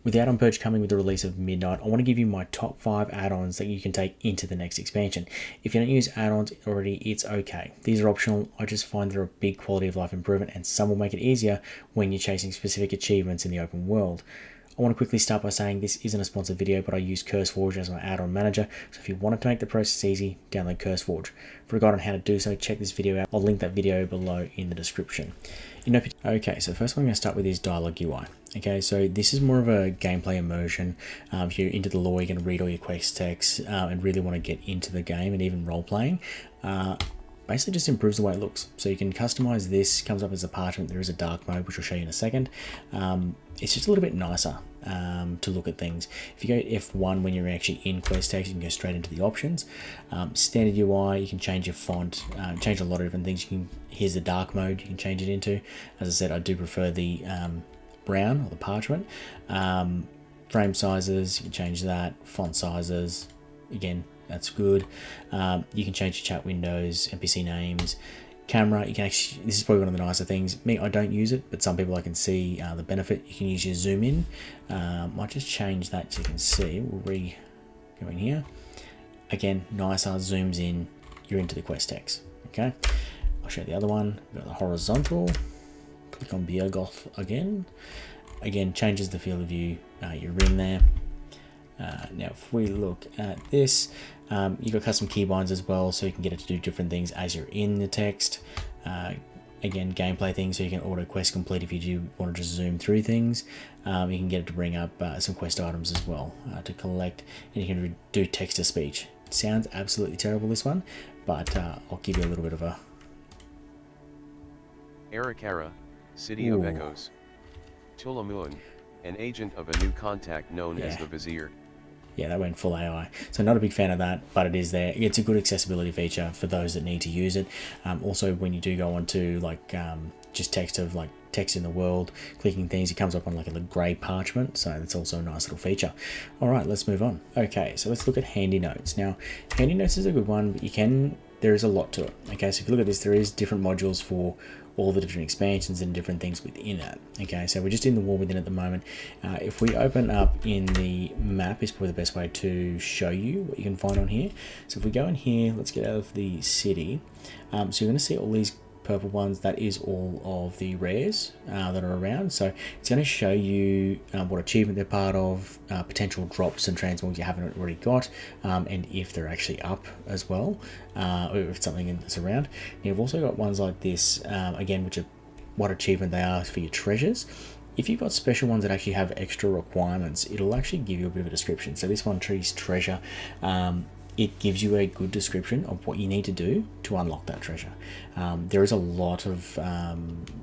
With the add-on purge coming with the release of Midnight, I want to give you my top 5 add-ons that you can take into the next expansion. If you don't use add-ons already, it's okay. These are optional. I just find they're a big quality of life improvement, and some will make it easier when you're chasing specific achievements in the open world. I want to quickly start by saying this isn't a sponsored video, but I use CurseForge as my add-on manager, so if you wanted to make the process easy, download CurseForge. For a guide on how to do so, check this video out. I'll link that video below in the description. Okay, so the first one I'm going to start with is Dialogue UI. Okay, so this is more of a gameplay immersion. If you're into the lore, you're going to read all your quest text and really want to get into the game and even role-playing. Basically just improves the way it looks. So you can customize this, comes up as a parchment. There is a dark mode, which I'll show you in a second. It's just a little bit nicer to look at things. If you go F1 when you're actually in quest text, you can go straight into the options. Standard UI, you can change your font, change a lot of different things. Here's the dark mode you can change it into. As I said, I do prefer the brown or the parchment. Frame sizes, you can change that. Font sizes, again, that's good. You can change your chat windows, NPC names, camera. You can actually, this is probably one of the nicer things. Me, I don't use it, but some people I can see the benefit. You can use your zoom in. Might just change that so you can see. We'll go in here. Again, nicer, zooms in, you're into the quest text. Okay, I'll show you the other one. We've got the horizontal. Click on Biergoth again. Again, changes the field of view. You're in there. Now, if we look at this, you've got custom keybinds as well, so you can get it to do different things as you're in the text. Again, gameplay things, so you can auto quest complete if you do want to just zoom through things. You can get it to bring up some quest items as well to collect, and you can do text to speech. It sounds absolutely terrible, this one, but I'll give you a little bit of a... Arakara, City of Echoes. Tulamun, an agent of a new contact known as the Vizier. Yeah, that went full AI. So not a big fan of that, but it is there. It's a good accessibility feature for those that need to use it. Also, when you do go on to like just text in the world, clicking things, it comes up on like a grey parchment. So that's also a nice little feature. All right, let's move on. Okay, so let's look at Handy Notes. Now, Handy Notes is a good one, but there is a lot to it. Okay, so if you look at this, there is different modules for all the different expansions and different things within that. Okay, so we're just in the war within at the moment. If we open up in the map, is probably the best way to show you what you can find on here. So if we go in here, let's get out of the city. So you're going to see all these purple ones. That is all of the rares that are around. So it's going to show you what achievement they're part of, potential drops and transmogs you haven't already got, and if they're actually up as well, or if it's something that's around. And you've also got ones like this, again, which are what achievement they are for your treasures. If you've got special ones that actually have extra requirements, it'll actually give you a bit of a description. So this one, Tree's Treasure, it gives you a good description of what you need to do to unlock that treasure. There is a lot of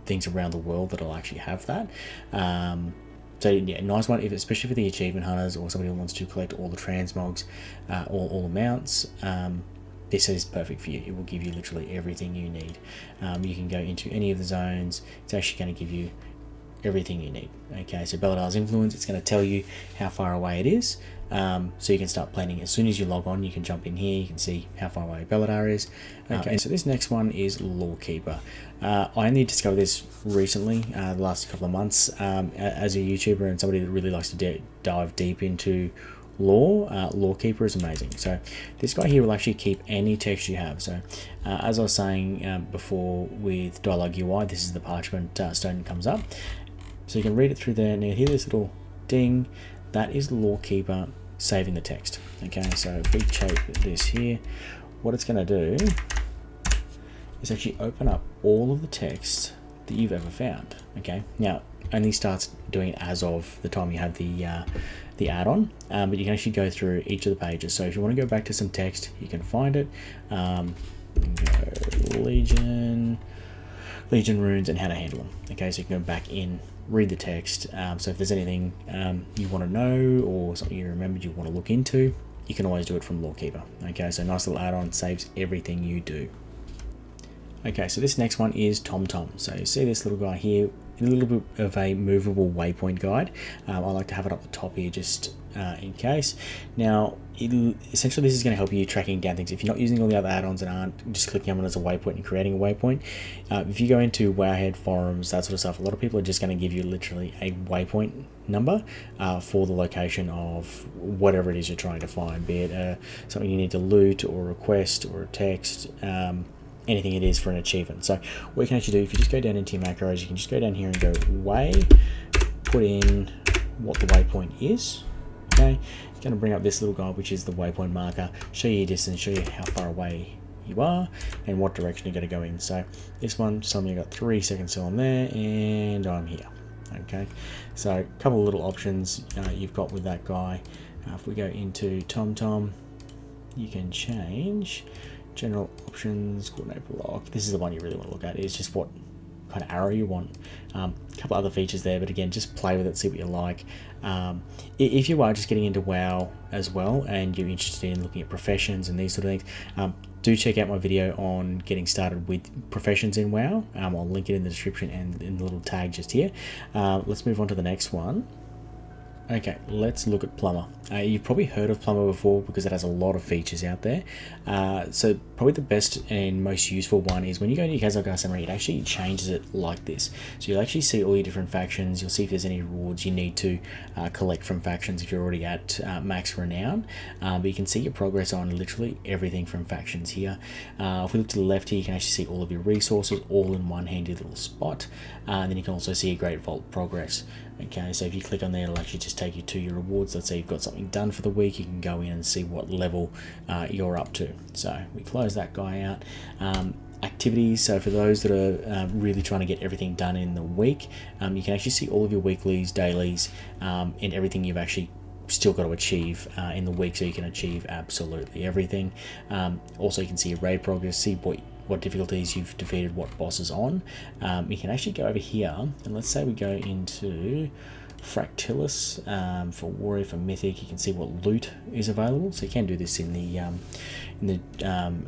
things around the world that'll actually have that. So yeah, nice one, especially for the achievement hunters or somebody who wants to collect all the transmogs, all the mounts. This is perfect for you. It will give you literally everything you need. You can go into any of the zones. It's actually going to give you everything you need. Okay, so Beladar's Influence, it's going to tell you how far away it is, so you can start planning. As soon as you log on, you can jump in here, you can see how far away Beladar is. Okay, so this next one is Lorekeeper. I only discovered this recently, the last couple of months, as a YouTuber and somebody that really likes to dive deep into lore. Lorekeeper is amazing. So this guy here will actually keep any text you have. So as I was saying before with Dialogue UI, this is the parchment stone that comes up. So you can read it through there. Now hear this little ding, that is Lorekeeper saving the text. Okay, so if we check this here, what it's going to do is actually open up all of the text that you've ever found. Okay, now only starts doing it as of the time you have the add-on, but you can actually go through each of the pages. So if you want to go back to some text, you can find it. Legion runes and how to handle them. Okay, so you can go back in, read the text. So if there's anything you want to know or something you remembered you want to look into, you can always do it from Lorekeeper. Okay, so nice little add-on, saves everything you do. Okay, so this next one is TomTom. So you see this little guy here, little bit of a movable waypoint guide. I like to have it up the top here just in case. Now, essentially this is going to help you tracking down things. If you're not using all the other add-ons and aren't just clicking on it as a waypoint and creating a waypoint, if you go into Wowhead forums, that sort of stuff, a lot of people are just going to give you literally a waypoint number for the location of whatever it is you're trying to find, be it something you need to loot or request or text, anything it is for an achievement. So what you can actually do, if you just go down into your macros, you can just go down here and go way, put in what the waypoint is. Okay, it's going to bring up this little guide, which is the waypoint marker, show you your distance, show you how far away you are and what direction you're going to go in. So this one, telling me I've got 3 seconds still on there and I'm here. Okay, so a couple of little options you've got with that guy. If we go into TomTom, you can change general options, coordinate block. This is the one you really want to look at. It's just what kind of arrow you want. A couple other features there, but again, just play with it, see what you like. If you are just getting into WoW as well and you're interested in looking at professions and these sort of things, do check out my video on getting started with professions in WoW. I'll link it in the description and in the little tag just here. Let's move on to the next one. Okay, let's look at Plumber. You've probably heard of Plumber before because it has a lot of features out there. So probably the best and most useful one is when you go to your Xal'atath summary, it actually changes it like this. So you'll actually see all your different factions. You'll see if there's any rewards you need to collect from factions if you're already at max renown. But you can see your progress on literally everything from factions here. If we look to the left here, you can actually see all of your resources all in one handy little spot. And then you can also see a Great Vault progress. Okay, so if you click on there, it'll actually just take you to your rewards. Let's say you've got something done for the week, you can go in and see what level you're up to. So we close that guy out. Activities, so for those that are really trying to get everything done in the week, you can actually see all of your weeklies, dailies, and everything you've actually still got to achieve in the week, so you can achieve absolutely everything. Also, you can see your raid progress, see what difficulties you've defeated, what bosses on. You can actually go over here and let's say we go into Fractilis for Warrior, for Mythic. You can see what loot is available, so you can do this in the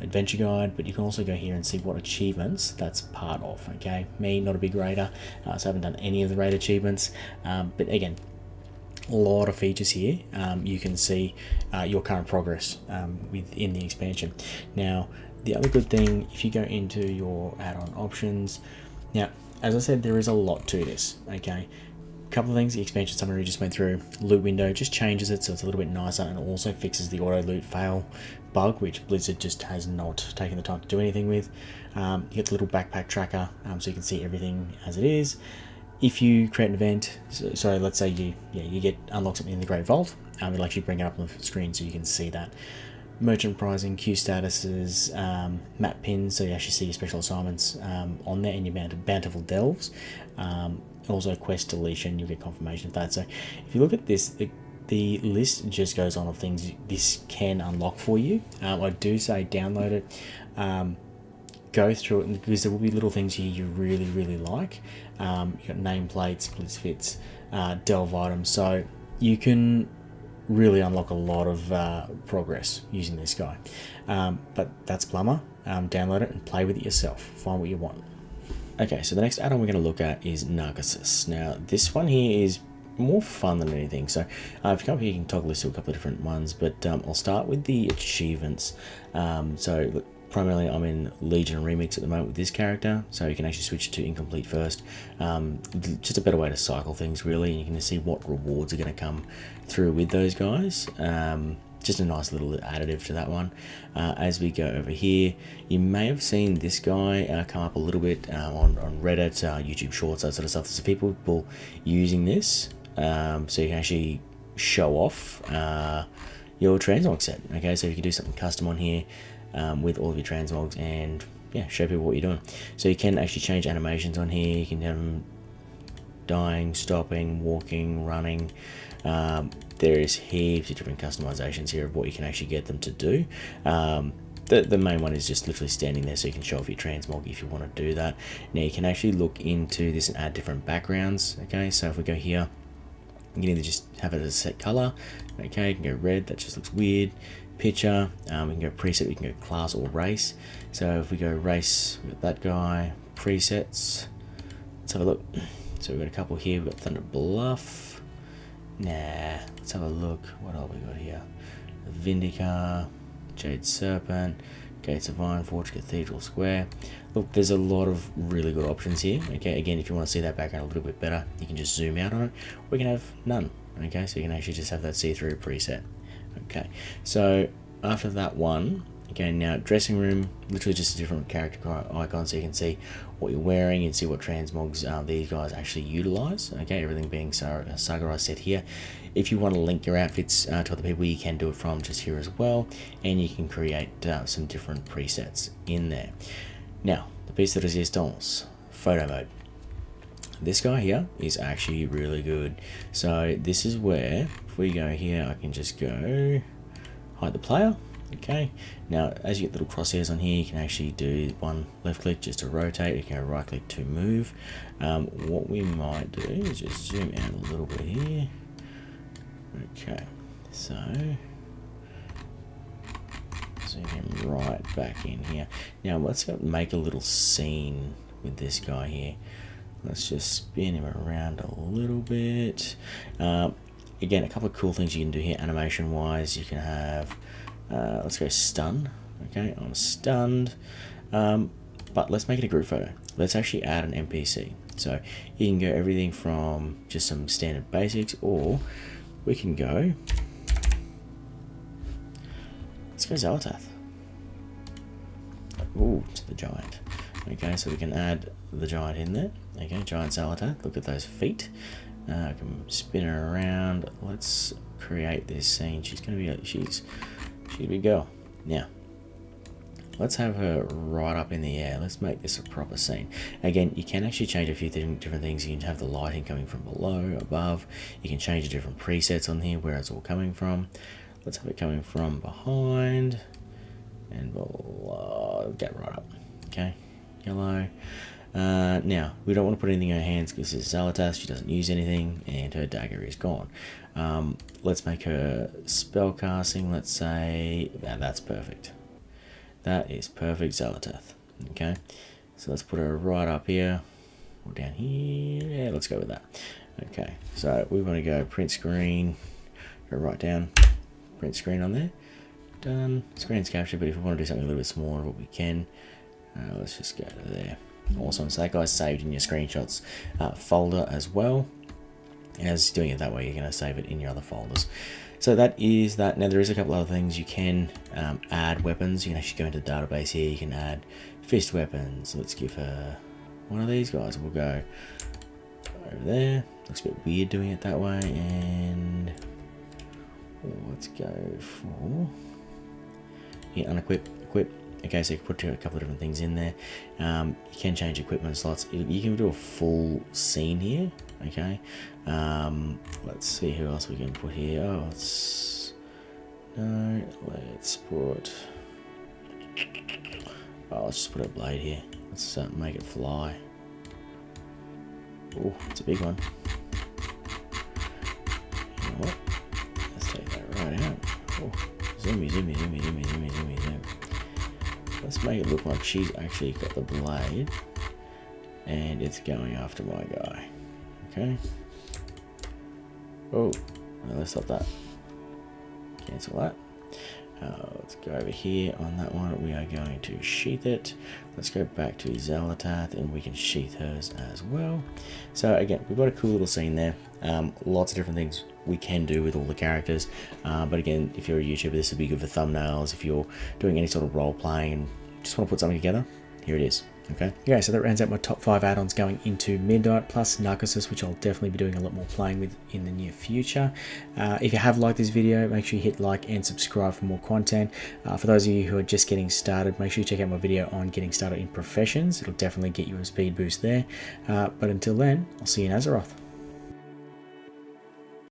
adventure guide, but you can also go here and see what achievements that's part of. Okay, me, not a big raider, so I haven't done any of the raid achievements, but again, a lot of features here. You can see your current progress within the expansion. Now, the other good thing, if you go into your add-on options, now, as I said, there is a lot to this, okay? A couple of things, the expansion summary just went through. Loot window just changes it so it's a little bit nicer, and also fixes the auto loot fail bug, which Blizzard just has not taken the time to do anything with. You get the little backpack tracker, so you can see everything as it is. If you create an event, so let's say you get unlock something in the Great Vault, it'll actually bring it up on the screen so you can see that. Merchant pricing, queue statuses, map pins, so you actually see your special assignments on there, and your bountiful delves. Also quest deletion, you'll get confirmation of that. So if you look at this, the list just goes on of things this can unlock for you. I do say download it, go through it, because there will be little things here you really like. You've got nameplates, blitz fits, delve items, so you can really unlock a lot of progress using this guy. But that's Plumber. Download it and play with it yourself. Find what you want. Okay, so the next add-on we're going to look at is Narcissus. Now, this one here is more fun than anything. So if you come up here, you can toggle this to a couple of different ones, but I'll start with the achievements. So look, primarily I'm in Legion Remix at the moment with this character, so you can actually switch to Incomplete first. Just a better way to cycle things, really. You can see what rewards are going to come through with those guys. Just a nice little additive to that one. As we go over here, you may have seen this guy come up a little bit on Reddit, YouTube Shorts, that sort of stuff. There's people using this, so you can actually show off your transmog set. Okay, so you can do something custom on here with all of your transmogs and yeah, show people what you're doing. So you can actually change animations on here. You can have them dying, stopping, walking, running. There is heaps of different customizations here of what you can actually get them to do. The main one is just literally standing there, so you can show off your transmog if you want to do that. Now you can actually look into this and add different backgrounds. Okay, so if we go here, you can either just have it as a set color. Okay, you can go red, that just looks weird. Picture, we can go preset, we can go class or race. So if we go race with that guy, presets, let's have a look. So we've got a couple here. We've got Thunder Bluff. Nah, let's have a look. What all we got here? Vindicar, Jade Serpent, Gates of Iron Forge, Cathedral Square. Look, there's a lot of really good options here. Okay, again, if you want to see that background a little bit better, you can just zoom out on it. We can have none. Okay, so you can actually just have that see-through preset. Okay, so after that one, okay, now dressing room, literally just a different character icon, so you can see what you're wearing and see what transmogs these guys actually utilize. Okay, everything being Saga set here. If you want to link your outfits to other people, you can do it from just here as well, and you can create some different presets in there. Now, the piece de resistance, photo mode. This guy here is actually really good. So this is where, if we go here, I can just go hide the player. Okay, now as you get little crosshairs on here, you can actually do one left click just to rotate, you can right click to move. What we might do is just zoom out a little bit here. Okay, so zoom him right back in here. Now let's make a little scene with this guy here. Let's just spin him around a little bit. Again, a couple of cool things you can do here animation wise. You can have let's go stun. Okay, I'm stunned, but let's make it a group photo. Let's actually add an NPC. So you can go everything from just some standard basics, or we can go, let's go Xal'atath. Ooh, to the giant. Okay, so we can add the giant in there. Okay, giant Xal'atath. Look at those feet. I can spin her around. Let's create this scene. She's gonna be she's a big girl. Now, let's have her right up in the air. Let's make this a proper scene. Again, you can actually change a few different things. You can have the lighting coming from below, above. You can change the different presets on here, where it's all coming from. Let's have it coming from behind and below. Get right up. Okay, yellow. Now, we don't want to put anything in her hands because this is Xal'atath. She doesn't use anything, and her dagger is gone. Let's make her spell casting. Let's say that's perfect. That is perfect, Xal'atath. Okay, so let's put her right up here or down here. Yeah, let's go with that. Okay, so we want to go print screen, go right down, print screen on there. Done. Screen's captured, but if we want to do something a little bit smaller, what we can, let's just go to there. Awesome. So that guy's saved in your screenshots folder as well. As doing it that way, you're going to save it in your other folders. So that is that. Now there is a couple other things you can add weapons. You can actually go into the database here. You can add fist weapons. Let's give her one of these guys. We'll go over there. Looks a bit weird doing it that way. And let's go for unequip, equip. Okay, so you can put a couple of different things in there. You can change equipment slots. You can do a full scene here. Okay, let's see who else we can put here. Oh, let's put. Oh, let's just put a blade here. Let's make it fly. Oh, it's a big one. You know what? Let's take that right out. Oh, zoomy. Let's make it look like she's actually got the blade and it's going after my guy. Okay. Oh, no, let's stop that. Cancel that. Let's go over here on that one. We are going to sheath it. Let's go back to Xal'atath and we can sheath hers as well. So again, we've got a cool little scene there. Lots of different things we can do with all the characters. But again, if you're a YouTuber, this would be good for thumbnails. If you're doing any sort of role playing and just want to put something together, here it is. Okay, so that rounds out my top 5 add-ons going into Midnight, plus Narcissus, which I'll definitely be doing a lot more playing with in the near future. If you have liked this video, make sure you hit like and subscribe for more content. For those of you who are just getting started, make sure you check out my video on getting started in professions. It'll definitely get you a speed boost there. But until then, I'll see you in Azeroth.